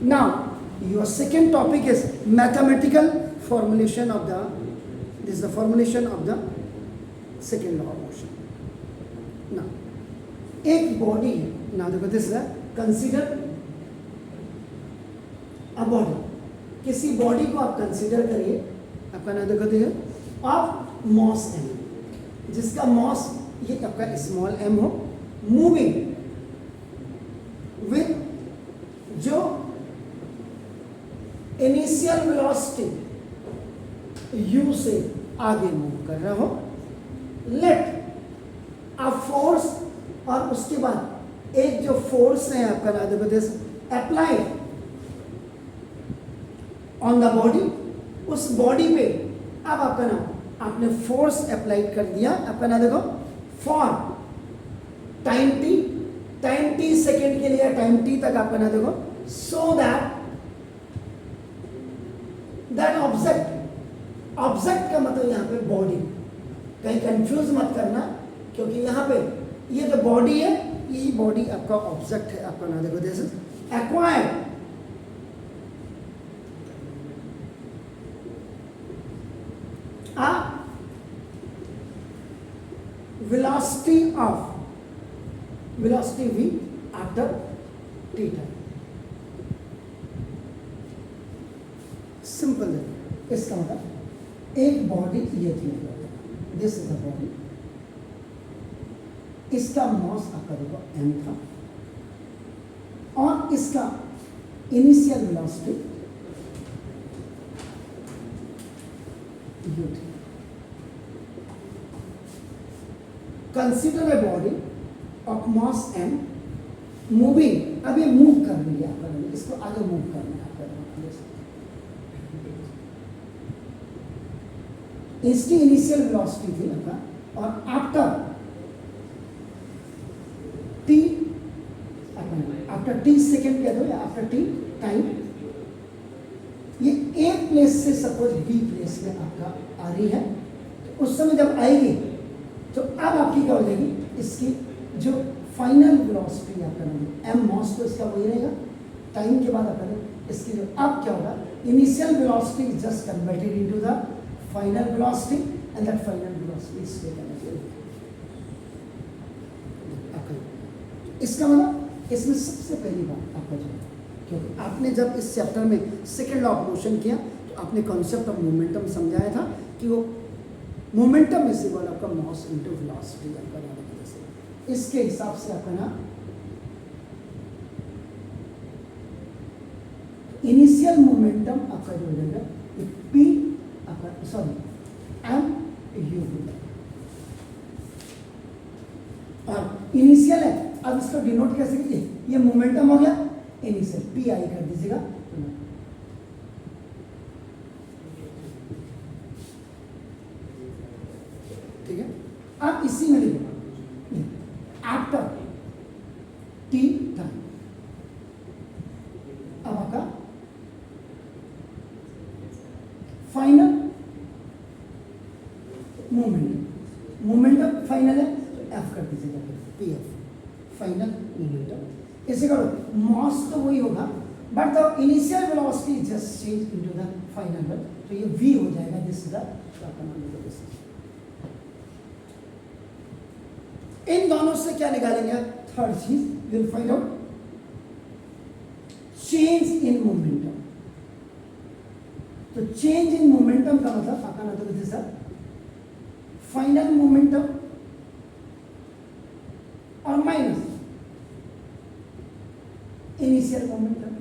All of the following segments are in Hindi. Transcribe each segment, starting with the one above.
Now, your second topic is mathematical formulation of the, this is the formulation of the second law of motion. Now, एक body है, now देखो this is a consider a body, किसी body को आप consider करिए, आपका नाम देखो देखिए, of mass m, जिसका mass ये आपका small m हो, moving with जो इनिशियल वेलोसिटी u से आगे मूव कर रहा हो, लेट अ फोर्स, और उसके बाद एक जो फोर्स है आपका नाम देखो अप्लाई ऑन द बॉडी, उस बॉडी पे अब आपका नाम आपने फोर्स अप्लाई कर दिया, आपका नाम देखो फॉर टाइम टी सेकेंड के लिए, टाइम टी तक आपका नाम देखो, सो दैट ऑब्जेक्ट का मतलब यहाँ पे बॉडी, कहीं कंफ्यूज मत करना, क्योंकि यहाँ पे ये जो बॉडी है, ये बॉडी आपका ऑब्जेक्ट है, आपका नाम देखो this is acquired velocity v after t time. Simple है, इसका मतलब एक बॉडी ये थी, दिस इज द बॉडी, इसका मास आपका देखो m था, और इसका इनिशियल वेलोसिटी u थी. Consider a body of mass m moving, अब ये मूव कर रही है आपका, इसको आगे मूव करना है आपका, इसकी इनिशियल वेलोसिटी थी आपका, और आफ्टर टी सेकेंड कह दो या आफ्टर टी टाइम, ये एक प्लेस से सपोज बी प्लेस में आपका आ रही है, तो उस समय जब आएगी तो अब आपकी क्या हो जाएगी, इसकी जो फाइनल वेलोसिटी आपका एम मॉस, तो इसका वही रहेगा, टाइम के बाद आपका इसकी जो अब क्या होगा, initial velocity is just converted into the final velocity and that final velocity is taken as well. इसका मतलब इसमें सबसे पहली बात आपका जो, क्योंकि आपने जब इस चैप्टर में सेकेंड लॉ ऑफ मोशन किया तो आपने कॉन्सेप्ट ऑफ मोमेंटम समझाया था कि वो मोमेंटम इज इक्वल आपका मास इनटू वेलोसिटी आपका नाम, इसके हिसाब से आपका ना इनिशियल मोमेंटम आपका जो हो जाएगा p सॉरी एम यू, और इनिशियल है, अब इसको डिनोट कैसे कीजिए, ये मोमेंटम हो गया, इनिशियल पी आई कर दीजिएगा, ठीक है. अब इसी में लिखो आफ्टर टी टाइम, अब आपका फाइनल मोमेंटम फाइनल है, तो एफ कर दीजिएगा, पी एफ फाइनल मोमेंटम. इसे करो, मास तो वही होगा, but the initial velocity just change into the final, तो ये v हो जाएगा, दिस इज द, इन दोनों से क्या निकालेंगे, थर्ड चीज will find out change in momentum. तो चेंज इन मोमेंटम का मतलब आपका मतलब दिस इज फाइनल मोमेंटम और माइनस इनिशियल मोमेंटम,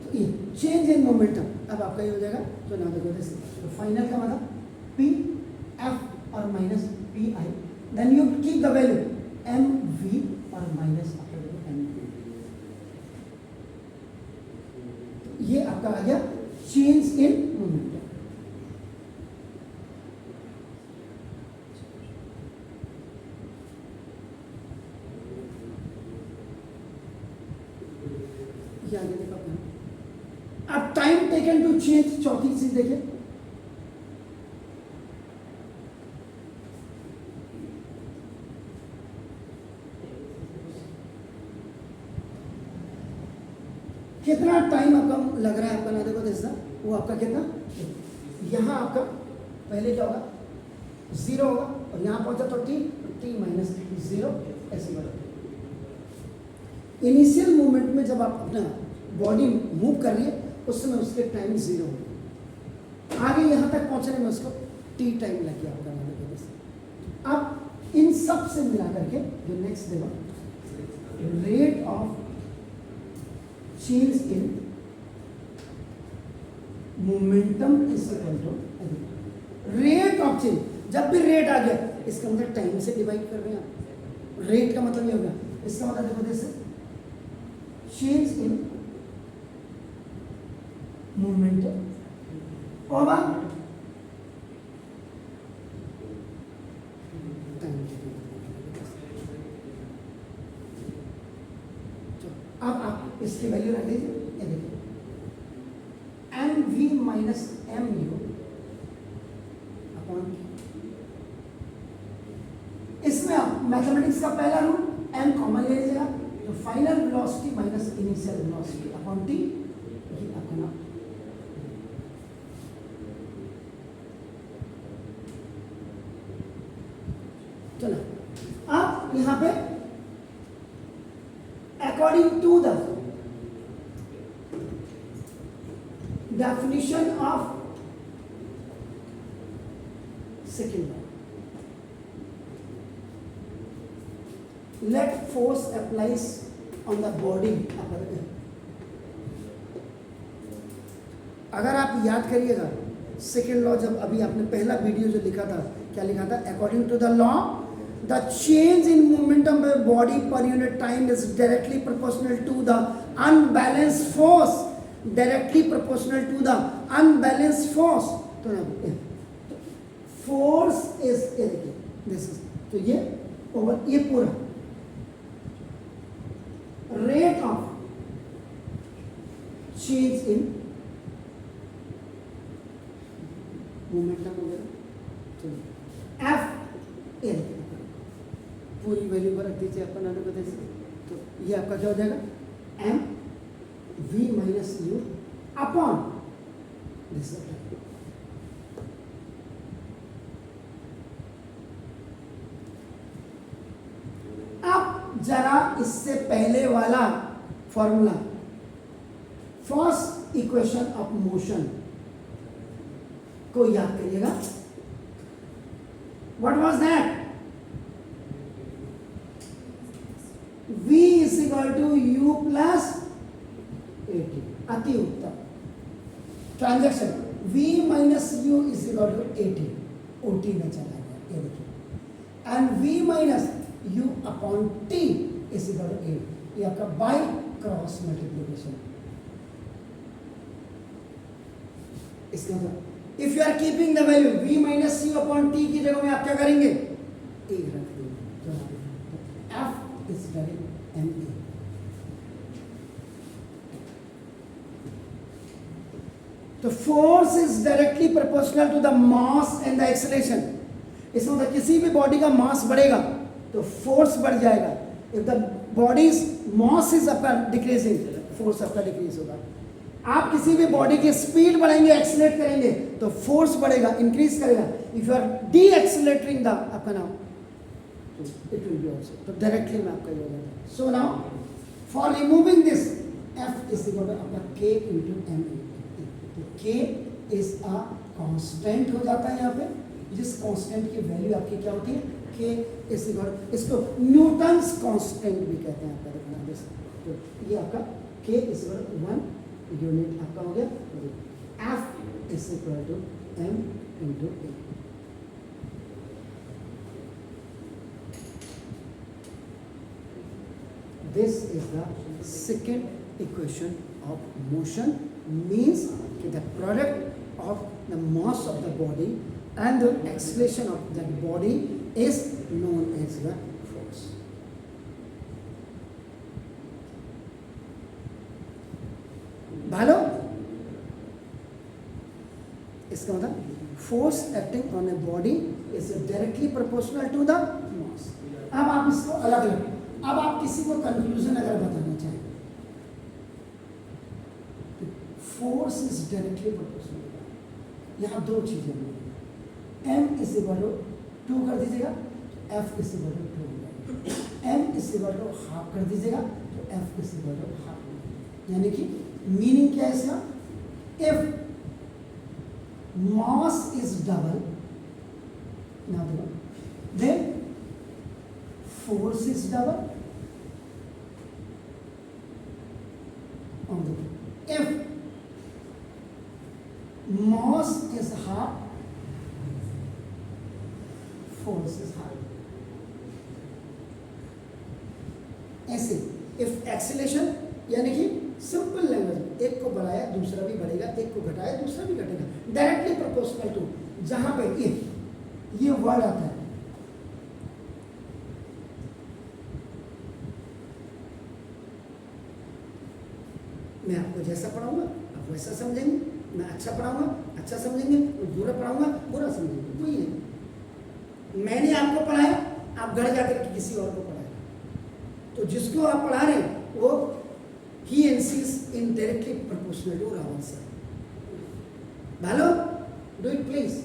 तो ये चेंज इन मोमेंटम अब आपका ये हो जाएगा, तो ना देखो दिस, तो फाइनल का मतलब पी एफ और minus P I, then you keep the value M V और माइनस एम वी, ये आपका आ गया चेंज इन मोमेंटम. अब टाइम टेकन टू चेंज, चौथी चीज देखिए, कितना टाइम आपका लग रहा है आपका ना, देखो जैसा वो आपका कितना, यहाँ आपका पहले क्या होगा 0 होगा और यहाँ पहुंचा तो t माइनस 0 ऐसे बढ़ा। इनिशियल मूवमेंट में जब आप अपना बॉडी मूव कर रही है उस समय उसके टाइम 0 होगा, आगे यहाँ तक पहुंचने में उसको t टाइम लग गया आपका ना। अब इन सब से मिला करके जो नेक्स्ट देगा rate of change in momentum is equal to rate of change. जब भी रेट आ गया इसका मतलब टाइम से डिवाइड कर रहे हैं आप। रेट का मतलब ये होगा, इसका मतलब देखो जैसे चेंज इन मोमेंटम और अब आप इसकी वैल्यू रख लीजिए, ये देखिए M V minus M U upon, इसमें आप मैथमेटिक्स का पहला रूल एम कॉमन ले लीजिएगा तो final velocity minus initial velocity upon T, ये आपका नाम। चलो अब यहां पे according to the definition of second law, let force applies on the body। अगर आप याद करिएगा सेकेंड लॉ, जब अभी आपने पहला वीडियो जो लिखा था क्या लिखा था, according to the law the change in momentum of a body per unit time is directly proportional to the unbalanced force, directly proportional to the unbalanced force। तो force is this is, तो ये ओवर ये पूरा rate of change in momentum वगैरह, तो F L पूरी वैल्यू पर रख दीजिए अपन अनुपात से, तो ये आपका क्या हो जाएगा M V minus U upon this. अब जरा इससे पहले वाला formula first equation of motion को याद करिएगा। What was that, v is equal to u plus at, अति उत्तम transaction v minus u is equal to at, ot में चला गया ये देखिए, and v minus u upon t is equal to a, ये आपका बाय क्रॉस मल्टीप्लिकेशन। इसका मतलब if you are keeping the value v minus u upon t की जगह में आप क्या करेंगे, a रख देंगे, f is very ma। तो force is directly proportional to the mass and the acceleration. इसमें मतलब किसी भी बॉडी का मास बढ़ेगा तो फोर्स बढ़ जाएगा। If the bodies mass is आपका डिक्रीजिंग, फोर्स आपका डिक्रीज होगा। आप किसी भी बॉडी की स्पीड बढ़ाएंगे, एक्सेलरेट करेंगे तो फोर्स बढ़ेगा, इंक्रीज करेगा। If you R D accelerating the आपका नाम it will be also, तो directly में आपका ये हो जाता है। So now for removing this F is equal to आपका K into M, तो K is a constant हो जाता है यहाँ पे, जिस constant की वैल्यू आपकी क्या होती है K is equal, इसको न्यूटन्स constant भी कहते हैं आपका देखना दिस, तो ये आपका K is equal to 1 unit आपका हो गया, F is equal to M into A। This is the second equation of motion, means the product of the mass of the body and the acceleration of that body is known as the force। भालो इसका मतलब force acting on a body is directly proportional to the mass। अब आप इसको अलग अलग, अब आप किसी को कंक्लूजन अगर बताना चाहें फोर्स इज डायरेक्टली प्रोपोर्शनल। यहाँ दो चीजें होंगी, एम इज इक्वल टू 2 कर दीजिएगा, F is equal to 2, M is equal to half कर दीजिएगा तो F is equal to half. यानी कि मीनिंग क्या है इसका, if mass is double, now then force is double on the ground. If mass is half, force is half. ऐसे if acceleration यानी कि सिंपल लैंग्वेज, एक को बढ़ाया दूसरा भी बढ़ेगा, एक को घटाया दूसरा भी घटेगा, डायरेक्टली प्रोपोर्शनल टू। जहां पे ये वर्ड आता है, मैं आपको जैसा पढ़ाऊंगा आप वैसा समझेंगे, मैं अच्छा पढ़ाऊंगा अच्छा समझेंगे, और बुरा पढ़ाऊंगा बुरा समझेंगे। वही है, मैंने आपको पढ़ाया, आप घर जाकर के किसी और को पढ़ाएगा, तो जिसको आप पढ़ा रहे हैं वो he and she is indirectly proportional to our answer. Balo, do it please.